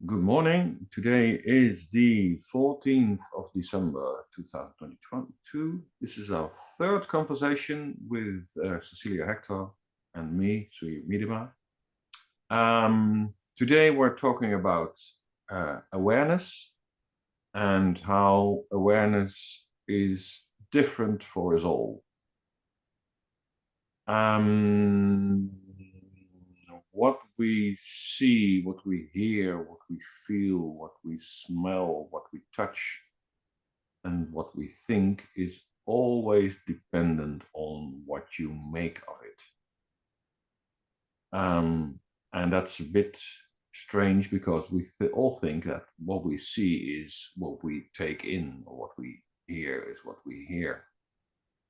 Good morning. Today is the 14th of December 2022. This is our third conversation with Cecilia Hector and me, Swier Miedema. Today we're talking about awareness and how awareness is different for us all. What we see, what we hear, what we feel, what we smell, what we touch, and what we think is always dependent on what you make of it. And that's a bit strange because we all think that what we see is what we take in, or what we hear is what we hear.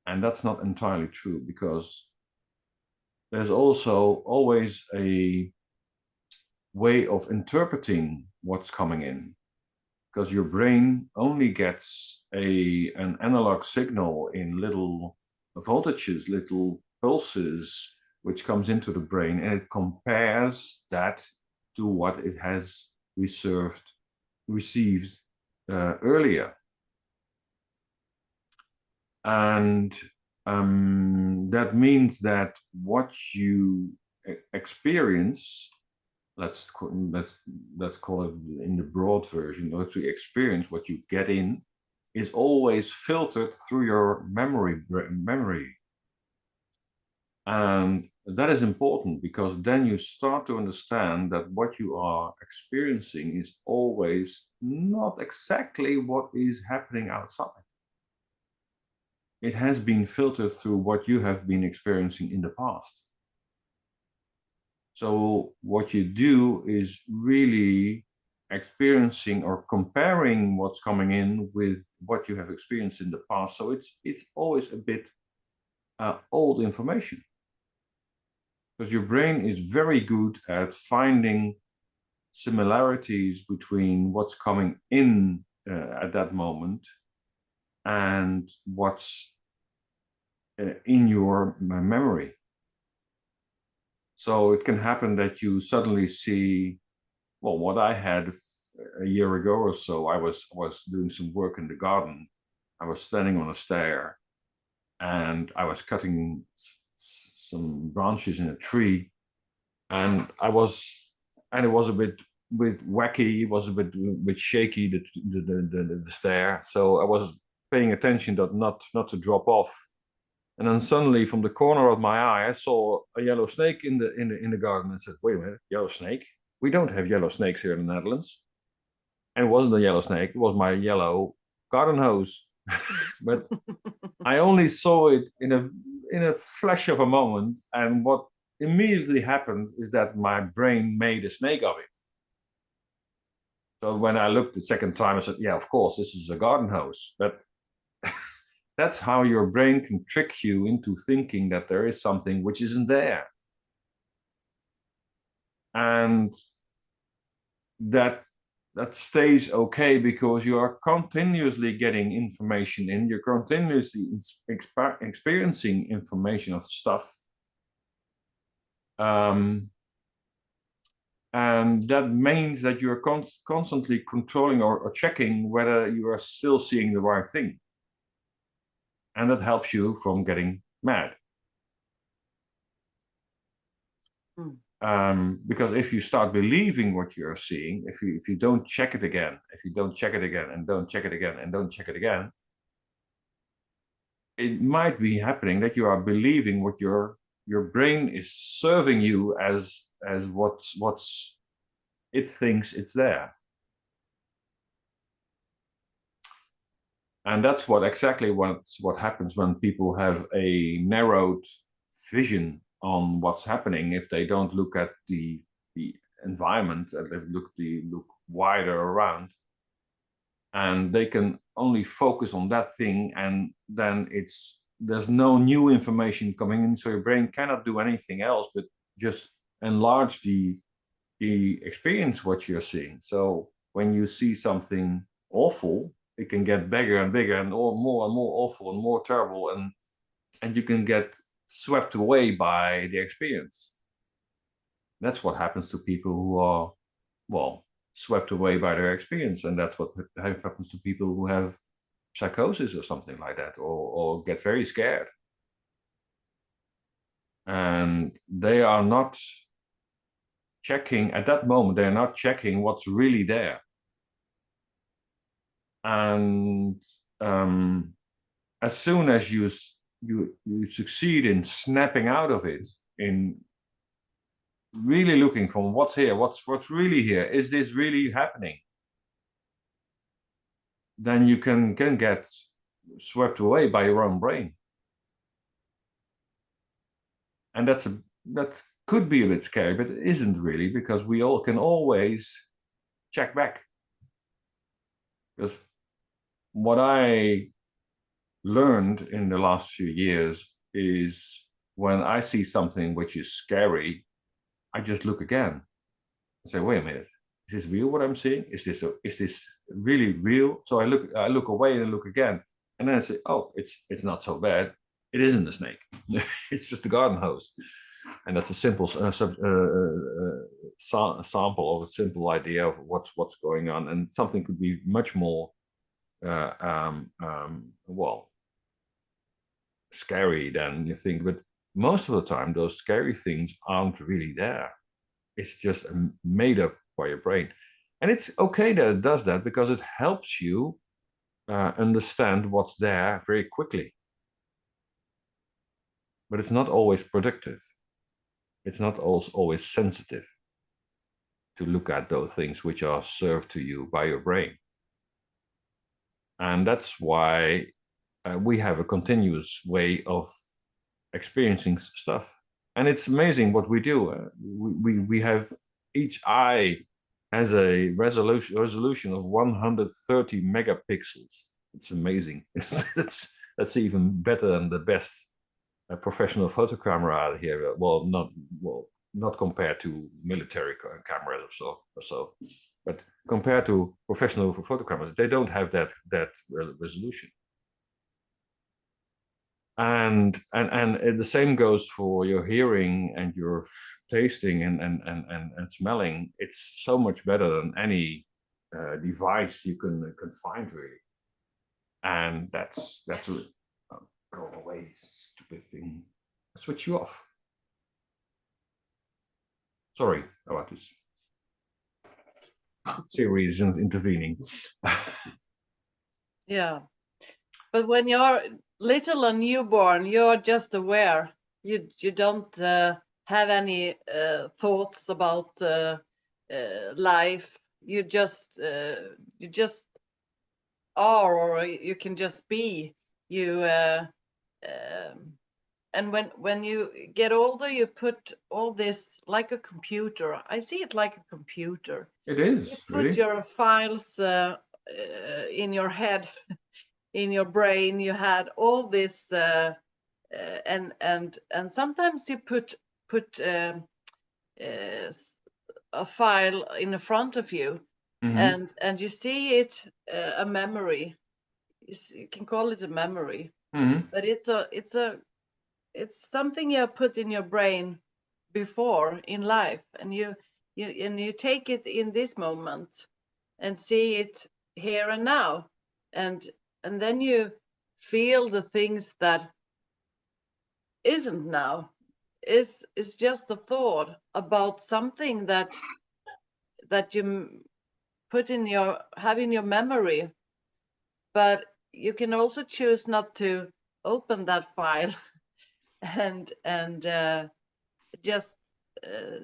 And that's not entirely true, because there's also always a way of interpreting what's coming in, because your brain only gets an analog signal in little voltages, little pulses, which comes into the brain, and it compares that to what it has received earlier. And that means that what you experience, let's call it in the broad version, what you experience, what you get in, is always filtered through your memory. And that is important, because then you start to understand that what you are experiencing is always not exactly what is happening outside. It has been filtered through what you have been experiencing in the past. So what you do is really experiencing or comparing what's coming in with what you have experienced in the past. So it's always a bit old information, because your brain is very good at finding similarities between what's coming in at that moment and what's in your memory. So it can happen that you suddenly see, well, what I had a year ago or so. I was doing some work in the garden. I was standing on a stair, and I was cutting some branches in a tree, and it was a bit wacky. It was a bit shaky, the stair. So I was paying attention not to drop off. And then suddenly, from the corner of my eye, I saw a yellow snake in the garden, and said, "Wait a minute, yellow snake? We don't have yellow snakes here in the Netherlands." And it wasn't a yellow snake; it was my yellow garden hose. But I only saw it in a flash of a moment, and what immediately happened is that my brain made a snake of it. So when I looked the second time, I said, "Yeah, of course, this is a garden hose." But that's how your brain can trick you into thinking that there is something which isn't there. And that stays okay, because you are continuously getting information in, you're continuously experiencing information of stuff. And that means that you're constantly controlling or checking whether you are still seeing the right thing. And that helps you from getting mad. Because if you start believing what you're seeing, if you don't check it again, if you don't check it again, and don't check it again, and don't check it again, it might be happening that you are believing what your brain is serving you as what's it thinks it's there. And that's exactly what happens when people have a narrowed vision on what's happening. If they don't look at the environment, and they look wider around, and they can only focus on that thing, and then there's no new information coming in, so your brain cannot do anything else but just enlarge the experience what you're seeing. So when you see something awful, it can get bigger and bigger, and more awful and more terrible, and you can get swept away by the experience. That's what happens to people who are, well, swept away by their experience. And that's what happens to people who have psychosis or something like that, or get very scared. And they are not checking at that moment, they're not checking what's really there. And as soon as you succeed in snapping out of it, in really looking from what's here, what's really here, is this really happening? Then you can get swept away by your own brain. And that could be a bit scary, but it isn't really, because we all can always check back. Because what I learned in the last few years is, when I see something which is scary, I just look again and say, wait a minute, is this real what I'm seeing? Is this really real? So I look away and look again, and then I say, oh, it's not so bad. It isn't a snake. It's just a garden hose. And that's a simple sample of a simple idea of what's going on. And something could be much more well, scary than you think. But most of the time, those scary things aren't really there. It's just made up by your brain. And it's okay that it does that, because it helps you understand what's there very quickly. But it's not always productive. It's not always sensitive to look at those things which are served to you by your brain. And that's why we have a continuous way of experiencing stuff. And it's amazing what we do. We have, each eye has a resolution of 130 megapixels. It's amazing. That's even better than the best professional photo camera out here. Well, not compared to military cameras or so, but compared to professional photo cameras, they don't have that resolution. And the same goes for your hearing and your tasting and smelling. It's so much better than any device you can find, really. And that's a go away, stupid thing. I'll switch you off. Sorry about this. Siri is intervening. Yeah, but when you're little and newborn, you're just aware. You don't have any thoughts about life. You just are, or you can just be. You and when you get older, you put all this like a computer. I see it like a computer. It is. You put really? your files in your head, in your brain. You had all this, and sometimes you put a file in front of you, and you see it, a memory. You can call it a memory, but it's something you put in your brain before in life, and you take it in this moment and see it here and now, and then you feel the things that isn't now. Is just a thought about something that you put in your memory, but you can also choose not to open that file and just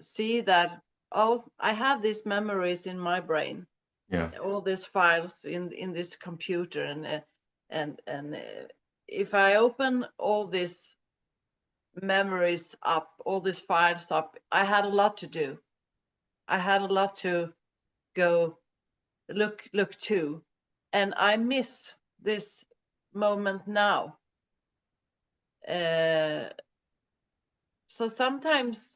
see that, oh, I have these memories in my brain. Yeah. All these files in this computer, and if I open all these memories up, all these files up, I had a lot to do. I had a lot to go look to, and I miss this moment now. So sometimes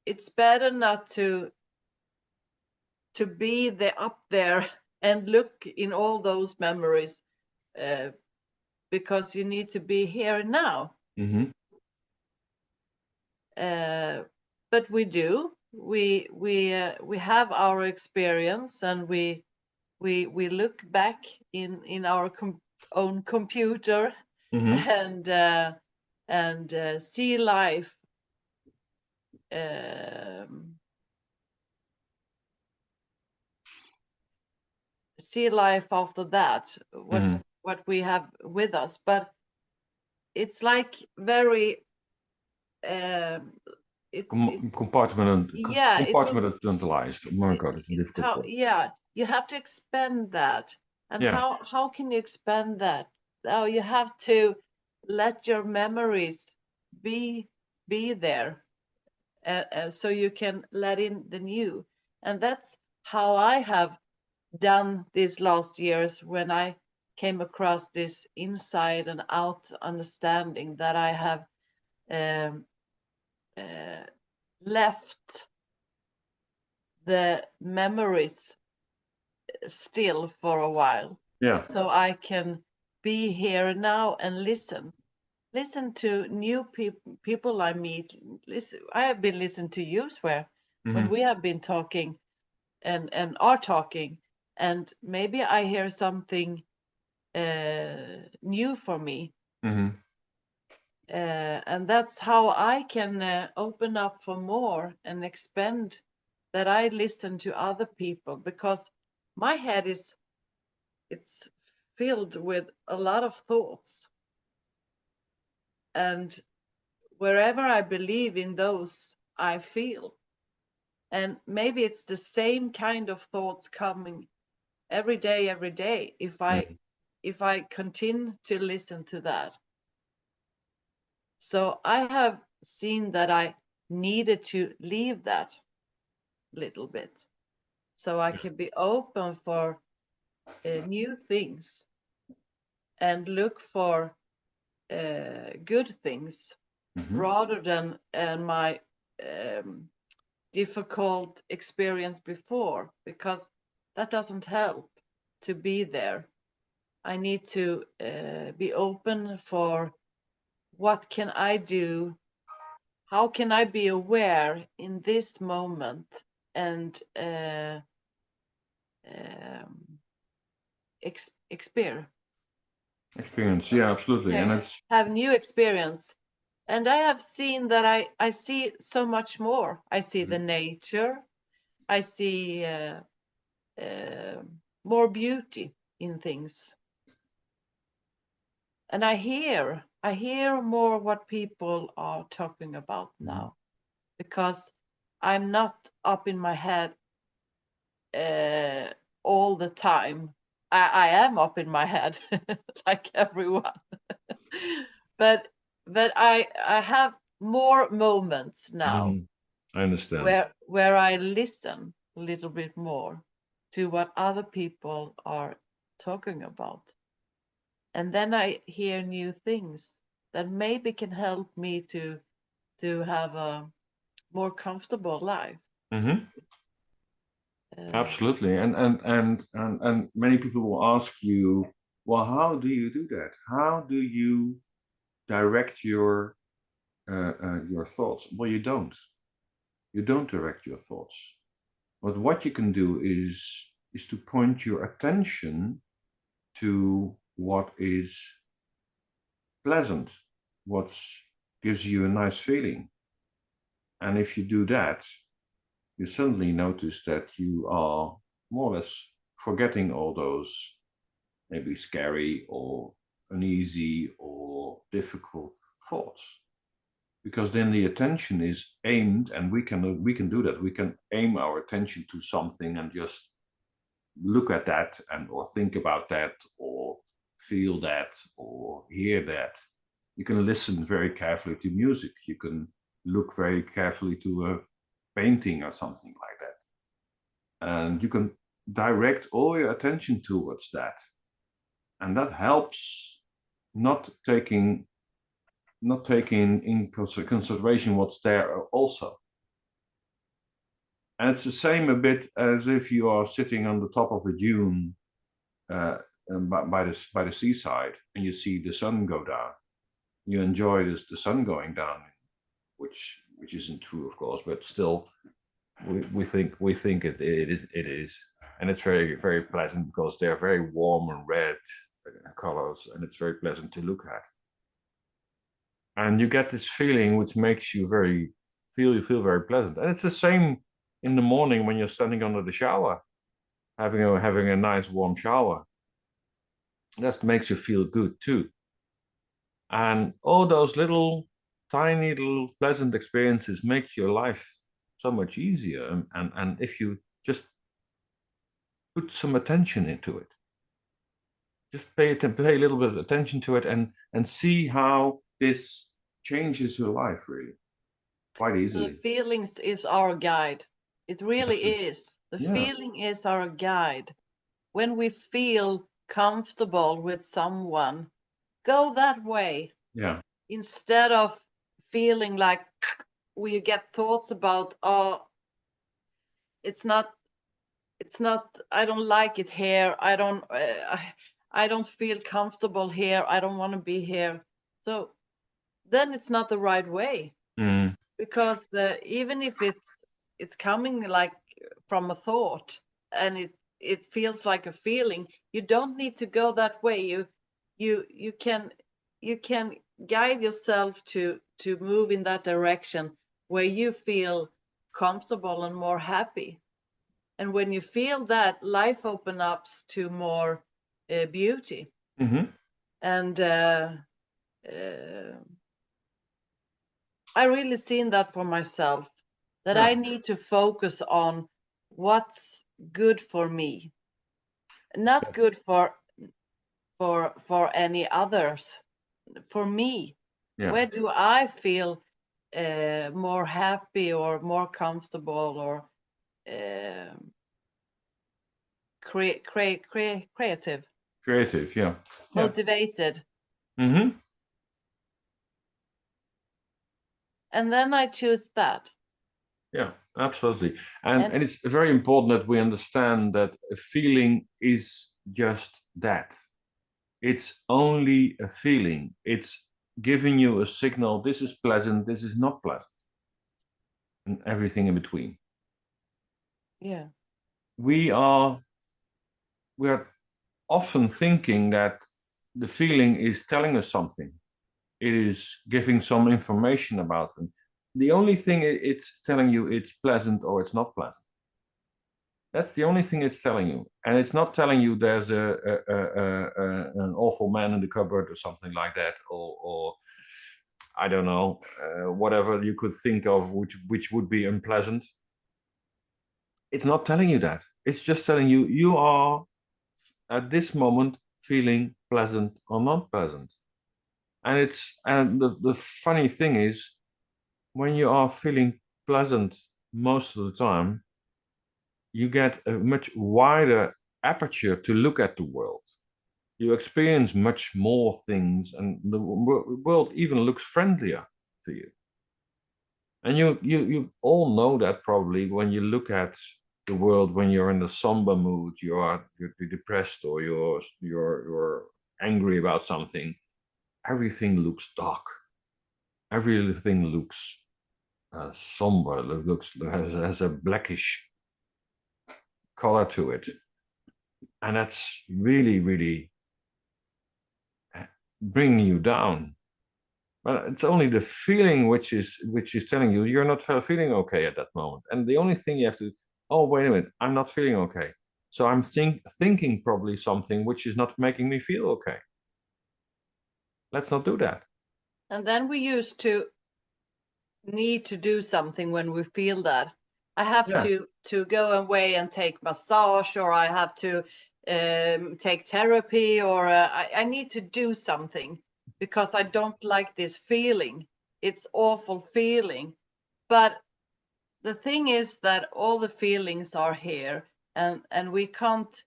it's better not to be up there and look in all those memories, because you need to be here and now. But we do. we have our experience, and we look back in our own computer, and see life, after that, what we have with us. But it's like very compartmentalized. Oh my God, it's a difficult word. You have to expand that. And how can you expand that? Oh, you have to let your memories be there, so you can let in the new. And that's how I have done these last years, when I came across this inside and out understanding that I have left the memories still for a while. So I can be here now and listen to new people I meet. I have been listening to you, Swier, when we have been talking and are talking, and maybe I hear something new for me. And that's how I can open up for more and expand, that I listen to other people, because my head it's filled with a lot of thoughts, and wherever I believe in those, I feel. And maybe it's the same kind of thoughts coming every day, if I continue to listen to that. So I have seen that I needed to leave that little bit, so I can be open for new things and look for good things, rather than my difficult experience before, because that doesn't help to be there. I need to be open for what can I do, how can I be aware in this moment, and experience. Absolutely. And it's have new experience. And I have seen that I see so much more. I see the nature. I see more beauty in things. And I hear more what people are talking about now, because I'm not up in my head all the time. I am up in my head like everyone. but I have more moments now. I understand. Where I listen a little bit more to what other people are talking about. And then I hear new things that maybe can help me to have a more comfortable life. Absolutely. And many people will ask you, well, how do you do that? How do you direct your thoughts? Well, you don't. You don't direct your thoughts. But what you can do is to point your attention to what is pleasant, what gives you a nice feeling. And if you do that, you suddenly notice that you are more or less forgetting all those maybe scary or uneasy or difficult thoughts. Because then the attention is aimed, and we can do that. We can aim our attention to something and just look at that, and or think about that, or feel that, or hear that. You can listen very carefully to music. You can look very carefully to a painting or something like that. And you can direct all your attention towards that. And that helps not taking in consideration what's there also. And it's the same a bit as if you are sitting on the top of a dune by the seaside, and you see the sun go down. You enjoy the sun going down, which isn't true, of course, but still, we think it is, and it's very, very pleasant because they're very warm and red colors, and it's very pleasant to look at. And you get this feeling which makes you you feel very pleasant. And it's the same in the morning when you're standing under the shower, having a nice warm shower. That makes you feel good too. And all those little tiny little pleasant experiences make your life so much easier. And if you just put some attention into it, just pay a little bit of attention to it, and see how this changes your life really quite The easily. feelings is our guide. It really Definitely. is. The Yeah. feeling is our guide. When we feel comfortable with someone, go that way. Yeah. Instead of feeling like we get thoughts about, oh, it's not, I don't like it here. I don't feel comfortable here. I don't want to be here. So then it's not the right way. Mm. Because even if it's coming like from a thought, and it feels like a feeling, you don't need to go that way. You can guide yourself to move in that direction where you feel comfortable and more happy. And when you feel that, life opens up to more beauty. Mm-hmm. And I really seen that for myself, that Yeah. I need to focus on what's good for me, not good for any others, for me. Yeah. Where do I feel more happy or more comfortable or creative, Creative. Yeah. Yeah. motivated? Mm-hmm. And then I choose that. Yeah, absolutely. And And it's very important that we understand that a feeling is just that. It's only a feeling. It's giving you a signal. This is pleasant. This is not pleasant. And everything in between. yeah, We are often thinking that the feeling is telling us something. It is giving some information about them. The only thing it's telling you, it's pleasant or it's not pleasant. That's the only thing it's telling you, and it's not telling you there's an awful man in the cupboard or something like that, or I don't know, whatever you could think of, which would be unpleasant. It's not telling you that. It's just telling you you are at this moment feeling pleasant or not pleasant. And the funny thing is, when you are feeling pleasant most of the time, you get a much wider aperture to look at the world. You experience much more things, and the world even looks friendlier to you. And you all know that probably when you look at the world when you're in the somber mood, you're depressed, or you're angry about something. Everything looks dark. Everything looks somber. It looks has a blackish color to it, and that's really, really bringing you down. But it's only the feeling which is telling you you're not feeling okay at that moment. And the only thing you have to, oh, wait a minute, I'm not feeling okay. So I'm thinking probably something which is not making me feel okay. Let's not do that. and then we used to need to do something when we feel that. I have Yeah. to go away and take massage, or I have to take therapy, or I need to do something because I don't like this feeling. It's awful feeling. But the thing is that all the feelings are here, and we can't.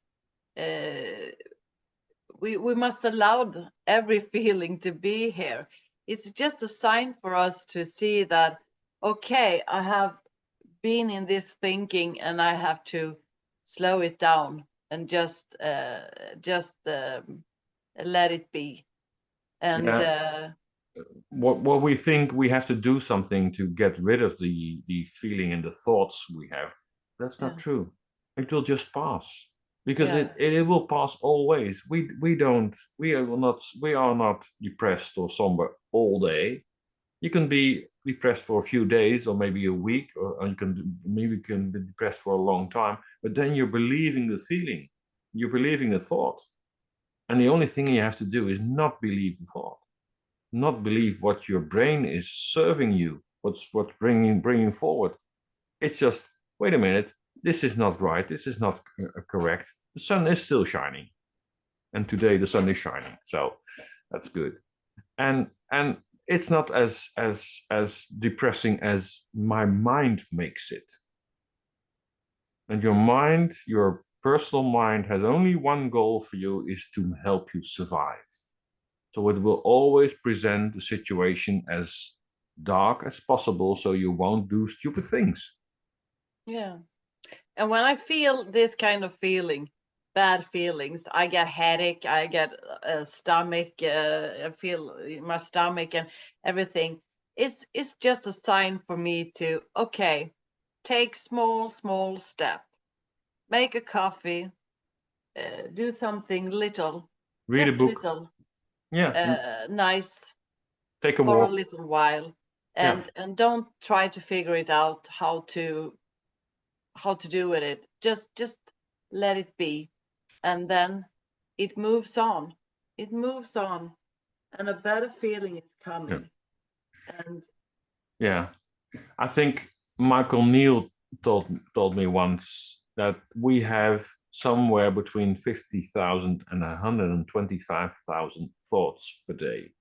We must allow every feeling to be here. It's just a sign for us to see that, okay, I have been in this thinking, and I have to slow it down and just let it be. And Yeah. what we think we have to do something to get rid of the feeling and the thoughts we have. That's not Yeah. true. It will just pass, because Yeah. it will pass always. We are not depressed or somber all day. You can be depressed for a few days or maybe a week, or you can be depressed for a long time, but then you're believing the feeling, you're believing the thought. And the only thing you have to do is not believe the thought, not believe what your brain is serving you, what's bringing forward. It's just, wait a minute, this is not right, this is not correct. The sun is still shining, and today the sun is shining, so that's good. And it's not as depressing as my mind makes it. And your personal mind has only one goal for you, is to help you survive. So it will always present the situation as dark as possible so you won't do stupid things. Yeah. And when I feel this kind of feeling, bad feelings, I get headache, I get a stomach, I feel my stomach and everything. It's just a sign for me to, okay, take small step, make a coffee, do something little, Read a just book. little, Yeah. nice Take a for a walk. little while, Yeah. and don't try to figure it out how to do with it. Just let it be, and then it moves on. It moves on, and a better feeling is Yeah. coming. And Yeah. I think Michael Neal told me once that we have somewhere between 50,000 and 125,000 thoughts per day.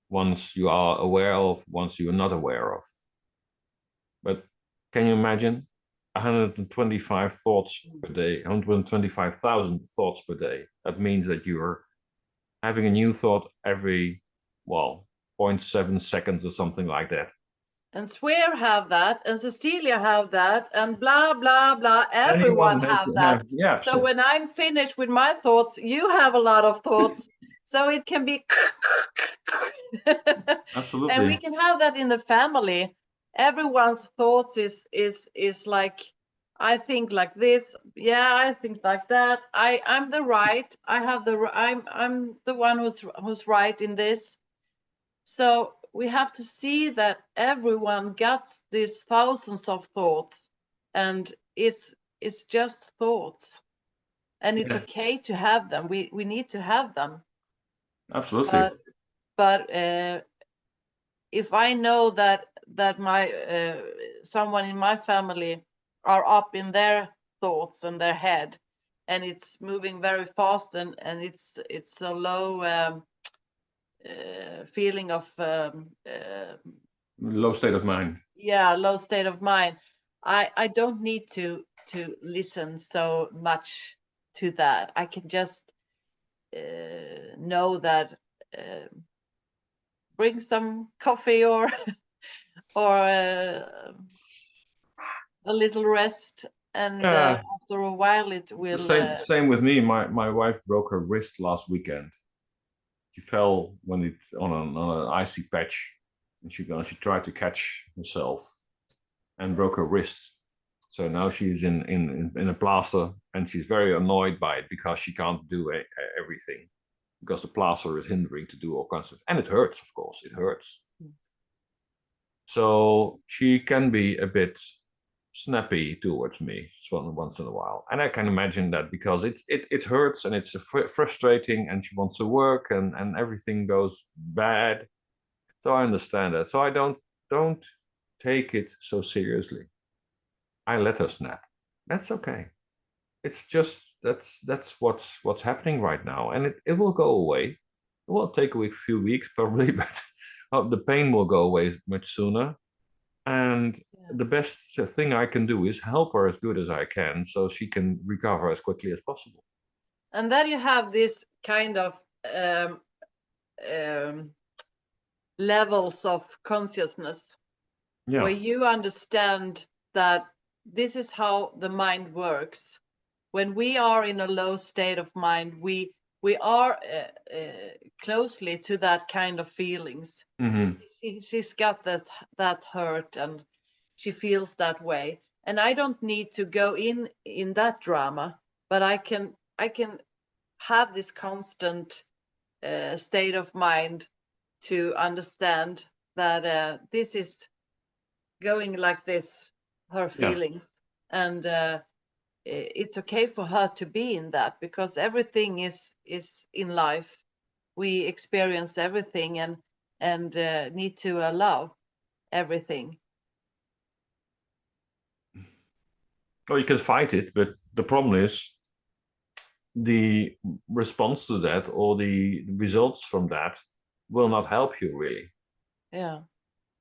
Once you are aware of, once you are not aware of. But can you imagine 125 thoughts per day, 125,000 thoughts per day? That means that you're having a new thought every, well, 0.7 seconds or something like that. Swear have that, and Cecilia have that, and blah blah blah. Anyone Everyone has have to that. have, yeah. So So when I'm finished with my thoughts, you have a lot of thoughts. So it can be, and we absolutely. can have that in the family. Everyone's thoughts is like, I think like this. Yeah, I think like that. I'm the right. I have the. I'm the one who's right in this. So we have to see that everyone gets these thousands of thoughts, and it's just thoughts, and it's Yeah, okay to have them. We need to have them, absolutely. but if I know that my someone in my family are up in their thoughts and their head, and it's moving very fast, and it's a low feeling of Low state of mind. yeah, low state of mind. I don't need to listen so much to that. I can just know that, uh, bring some coffee or or a little rest, and Yeah, after a while it the will same with me. My wife broke her wrist last weekend. She fell when it on an icy patch, and she tried to catch herself and broke her wrist. So now she's in a plaster, and she's very annoyed by it because she can't do everything, because the plaster is hindering to do all kinds of, and it hurts, of course, it hurts. So she can be a bit snappy towards me once in a while, and I can imagine that, because it hurts, and it's frustrating, and she wants to work, and everything goes bad. So I understand that. So I don't take it so seriously. I let her snap. That's okay. It's just that's what's happening right now, and it will go away. It will take a few weeks probably, but the pain will go away much sooner. And yeah. the best thing I can do is help her as good as I can, so she can recover as quickly as possible. And then you have this kind of um, um, levels of consciousness where Yeah, you understand that this is how the mind works. When we are in a low state of mind, we are closely to that kind of feelings. She's got that hurt, and she feels that way, and I don't need to go in that drama, but I can have this constant state of mind to understand that this is going like this, her feelings, and it's okay for her to be in that, because everything is in life. We experience everything, and need to allow everything. Well, you can fight it, but the problem is the response to that, or the results from that, will not help you really. Yeah.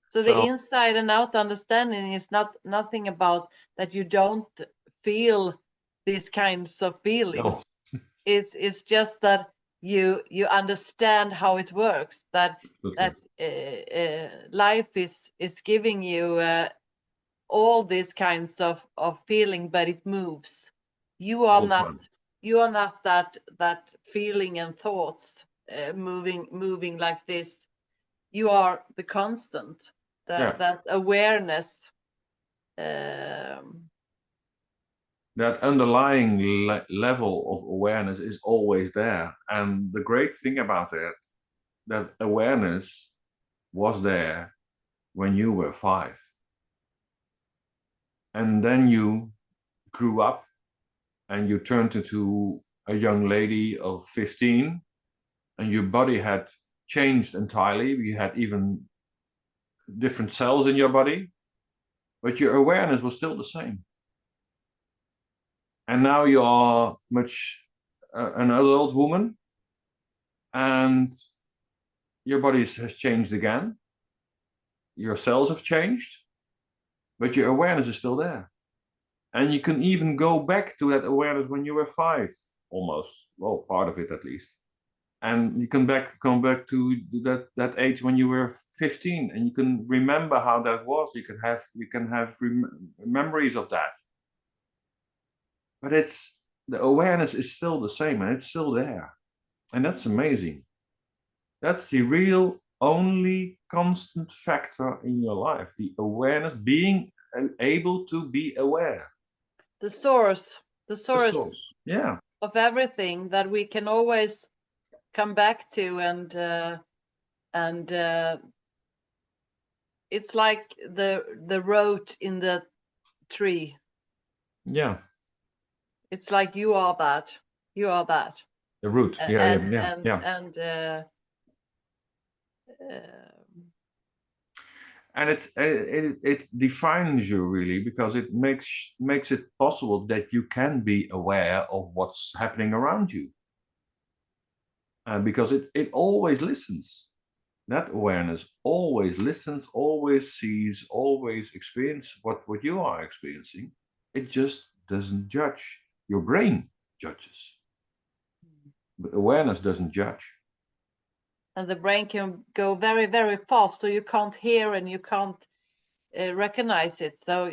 So the inside and out understanding is nothing about that you don't feel these kinds of feelings. No. It's just that you understand how it works. That life is giving you all these kinds of feeling, but it moves. You are not that feeling and thoughts moving like this. You are the constant, that awareness. That underlying level of awareness is always there. And the great thing about it, that awareness was there when you were 5. And then you grew up and you turned into a young lady of 15, and your body had changed entirely. You had even different cells in your body, but your awareness was still the same. And now you are much an adult woman, and your body has changed again. Your cells have changed, but your awareness is still there. And you can even go back to that awareness when you were 5, almost. Well, part of it at least. And you can come back to that age when you were 15, and you can remember how that was. You can have memories of that. But the awareness is still the same, and it's still there. And that's amazing. That's the real only constant factor in your life, the awareness, being able to be aware. The source yeah, of everything that we can always come back to, and it's like the root in the tree. Yeah. It's like you are that. The root. And it defines you really, because it makes it possible that you can be aware of what's happening around you. Because it always listens. That awareness always listens, always sees, always experiences what you are experiencing. It just doesn't judge. Your brain judges, but awareness doesn't judge. And the brain can go very, very fast, so you can't hear and you can't recognize it. So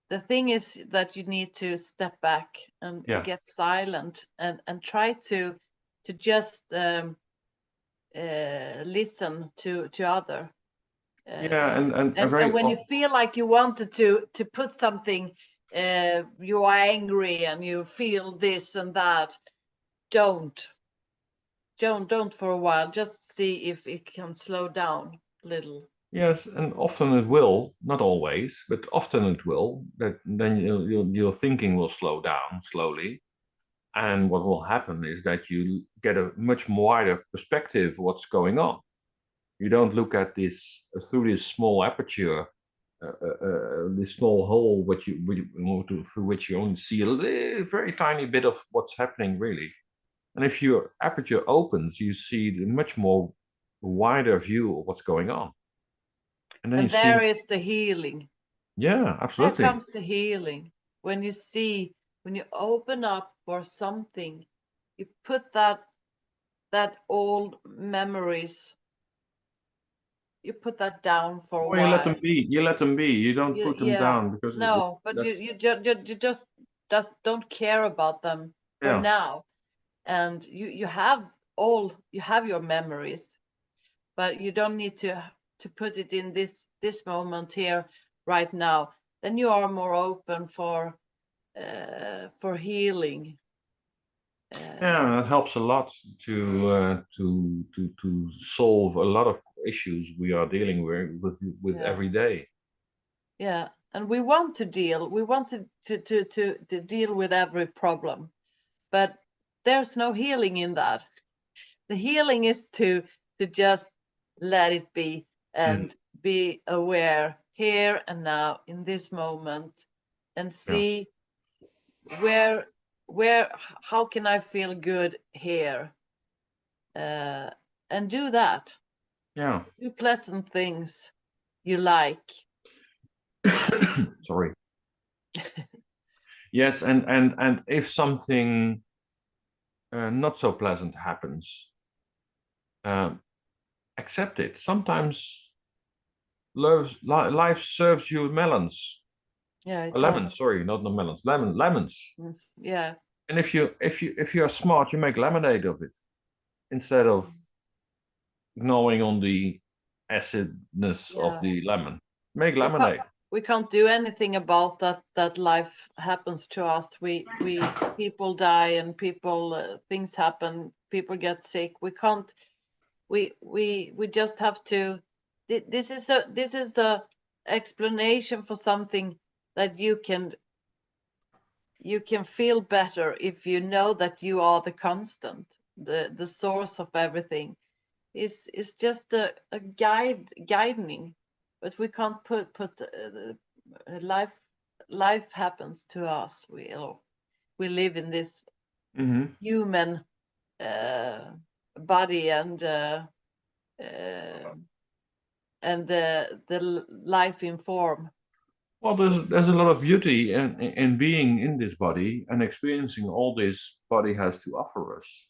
the thing is that you need to step back and get silent, and try to just listen to other. And when you feel like you wanted to put something, you are angry and you feel this and that, don't for a while. Just see if it can slow down a little. Yes, and often it will, not always, but often it will. That then your thinking will slow down slowly, and what will happen is that you get a much wider perspective of what's going on. You don't look at this through this small aperture, this small hole, through which you only see a very tiny bit of what's happening really. And if your aperture opens, you see the much more wider view of what's going on. And there is the healing. Yeah, absolutely. There comes the healing. When you open up for something, you put that old memories, you put that down for a while. You let them be. You don't put them down, because you just don't care about them for now. and you have your memories, but you don't need to put it in this moment here right now. Then you are more open for healing. Yeah, that helps a lot to solve a lot of issues we are dealing with Yeah. every day. Yeah, and we want to deal with every problem, but there's no healing in that. The healing is to just let it be and be aware here and now in this moment, and Yeah. see where how can I feel good here, and do that. Yeah. Do pleasant things you like. Sorry. Yes, and if something not so pleasant happens, um, accept it. Sometimes life serves you melons, Yeah, it does. lemons. Sorry, not the melons, lemons. Yeah. And if you're smart, you make lemonade of it instead of gnawing on the acidness of Yeah. the lemon. Make we can't lemonade. we can't do anything about that life happens to us. We people die, and people things happen, people get sick. We can't we just have to this is the explanation for something that you can feel better if you know that you are the constant, the source of everything. Is just a guiding, but we can't put life happens to us. We live in this Mm-hmm. human body, and the life in form. Well, there's a lot of beauty in being in this body and experiencing all this body has to offer us.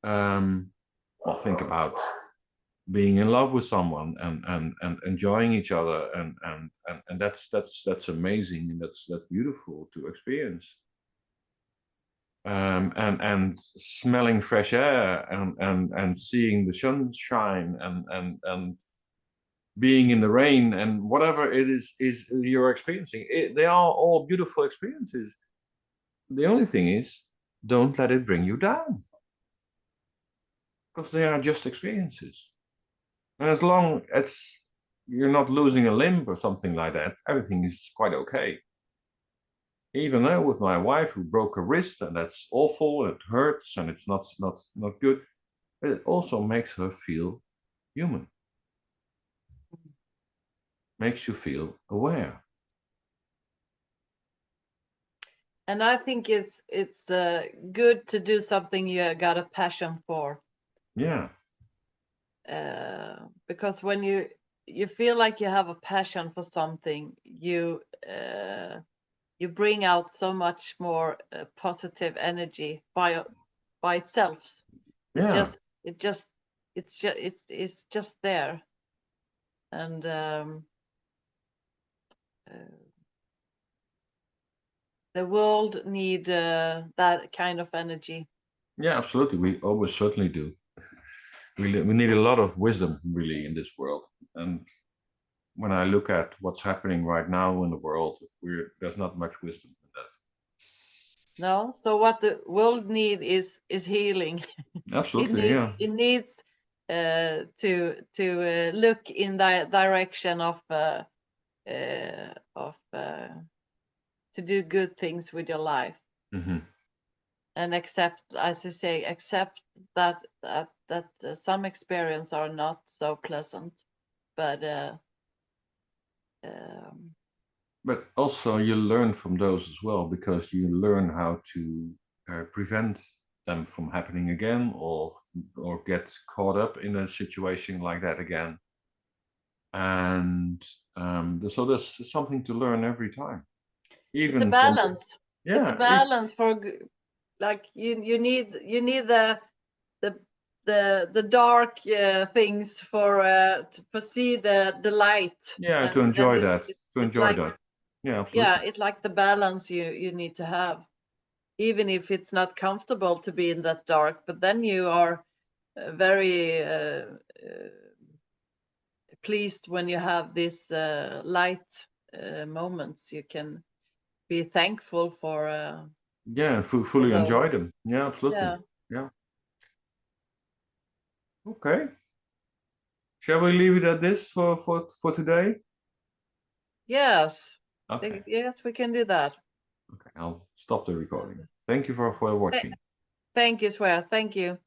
Well, think about being in love with someone and enjoying each other, and that's amazing, and that's beautiful to experience. And smelling fresh air and seeing the sunshine and being in the rain and whatever it is you're experiencing, they are all beautiful experiences. The only thing is, don't let it bring you down, because they are just experiences. And as long as you're not losing a limb or something like that, everything is quite okay. Even though with my wife who broke her wrist, and that's awful, it hurts, and it's not good, but it also makes her feel human, makes you feel aware. And I think it's good to do something you got a passion for, Yeah. because when you feel like you have a passion for something, you bring out so much more positive energy by itself. Yeah. It's just there, and the world need that kind of energy. Yeah, absolutely. We always certainly do. We need a lot of wisdom really in this world. And when I look at what's happening right now in the world, there's not much wisdom in that. No, so what the world need is healing. Absolutely, yeah. It needs to look in the direction of to do good things with your life, Hmm. and accept, as you say, accept that some experiences are not so pleasant, but um, But also you learn from those as well, because you learn how to prevent them from happening again, or get caught up in a situation like that again. And so there's something to learn every time, it's a even from, balance. It's a yeah, balance for like you need the the dark things for see the light, yeah, and to then enjoy that, it's like, Yeah, yeah, absolutely. it's like the balance you need to have. even if it's not comfortable to be in that dark, but then you are very pleased when you have these light moments. You can be thankful for Yeah, fully enjoy those. them. Yeah, absolutely. Yeah. Yeah. Okay. Shall we leave it at this for today? Yes. Okay. Yes, we can do that. Okay, I'll stop the recording. Thank you for watching. Thank you, Swier. Thank you.